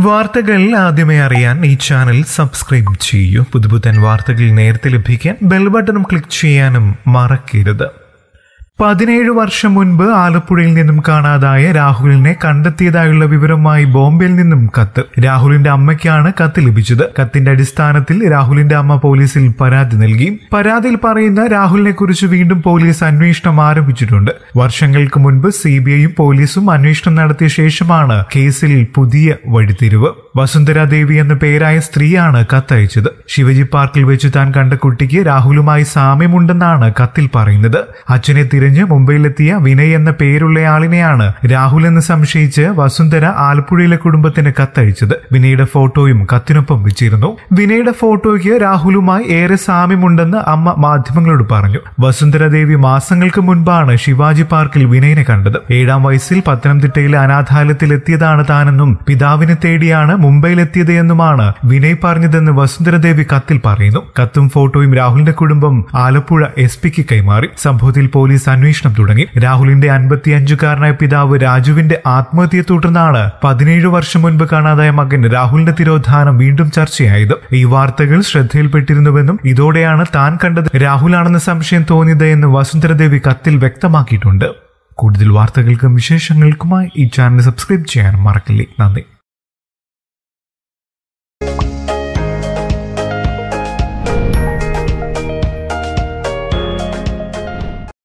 വാർത്തകൾ ആദ്യമേ അറിയാൻ ഈ ചാനൽ സബ്സ്ക്രൈബ് ചെയ്യൂ. പുതുപുത്തൻ വാർത്തകൾ നേരത്തെ ലഭിക്കാൻ ബെൽ ബട്ടണും ക്ലിക്ക് ചെയ്യാനും മറക്കരുത്. 17 വർഷം മുൻപ് ആലപ്പുഴയിൽ നിന്നും കാണാതായ രാഹുലിനെ കണ്ടെത്തിയതായുള്ള വിവരവുമായി ബോംബെയിൽ നിന്നും കത്ത്. രാഹുലിന്റെ അമ്മയ്ക്കാണ് കത്ത് ലഭിച്ചത്. കത്തിന്റെ അടിസ്ഥാനത്തിൽ രാഹുലിന്റെ അമ്മ പോലീസിൽ പരാതി നൽകി. പരാതിയിൽ പറയുന്ന രാഹുലിനെ കുറിച്ച് വീണ്ടും പോലീസ് അന്വേഷണം ആരംഭിച്ചിട്ടുണ്ട്. വർഷങ്ങൾക്ക് മുൻപ് CBIയും പോലീസും അന്വേഷണം നടത്തിയ ശേഷമാണ് കേസിൽ പുതിയ വഴിത്തിരിവ്. വസുന്ധര ദേവി എന്ന പേരായ സ്ത്രീയാണ് കത്തയച്ചത്. ശിവജി പാർക്കിൽ വെച്ച് താൻ കണ്ട കുട്ടിക്ക് രാഹുലുമായി സാമ്യമുണ്ടെന്നാണ് കത്തിൽ പറയുന്നത്. അച്ഛനെ തിരഞ്ഞ് മുംബൈയിലെത്തിയ വിനയ് എന്ന പേരുള്ളയാളിനെയാണ് രാഹുൽ എന്ന് സംശയിച്ച് വസുന്ധര ആലപ്പുഴയിലെ കുടുംബത്തിന് കത്തയച്ചത്. വിനയുടെ ഫോട്ടോയും കത്തിനൊപ്പം വെച്ചിരുന്നു. വിനയുടെ ഫോട്ടോയ്ക്ക് രാഹുലുമായി ഏറെ സാമ്യമുണ്ടെന്ന് അമ്മ മാധ്യമങ്ങളോട് പറഞ്ഞു. വസുന്ധര ദേവി മാസങ്ങൾക്ക് മുൻപാണ് ശിവാജി പാർക്കിൽ വിനയനെ കണ്ടത്. 7ാം വയസ്സിൽ പത്തനംതിട്ടയിലെ അനാഥാലയത്തിൽ എത്തിയതാണ് താനെന്നും പിതാവിനെ തേടിയാണ് മുംബൈയിലെത്തിയത് എന്നുമാണ് വിനയ് പറഞ്ഞതെന്ന് വസുന്ധരദേവി കത്തിൽ പറയുന്നു. കത്തും ഫോട്ടോയും രാഹുലിന്റെ കുടുംബം ആലപ്പുഴ SP കൈമാറി. സംഭവത്തിൽ പോലീസ് അന്വേഷണം തുടങ്ങി. രാഹുലിന്റെ 55-കാരനായ പിതാവ് രാജുവിന്റെ ആത്മഹത്യയെ തുടർന്നാണ് 17 വർഷം മുൻപ് കാണാതായ മകൻ രാഹുലിന്റെ തിരോധാനം വീണ്ടും ചർച്ചയായത്. ഈ വാർത്തകൾ ശ്രദ്ധയിൽപ്പെട്ടിരുന്നുവെന്നും ഇതോടെയാണ് താൻ കണ്ടത് രാഹുലാണെന്ന സംശയം തോന്നിയത് എന്ന് വസുന്ധരദേവി കത്തിൽ വ്യക്തമാക്കിയിട്ടുണ്ട്. കൂടുതൽ വാർത്തകൾക്കും വിശേഷങ്ങൾക്കുമായി ഈ ചാനൽ സബ്സ്ക്രൈബ് ചെയ്യാൻ മറക്കില്ലേ. നന്ദി.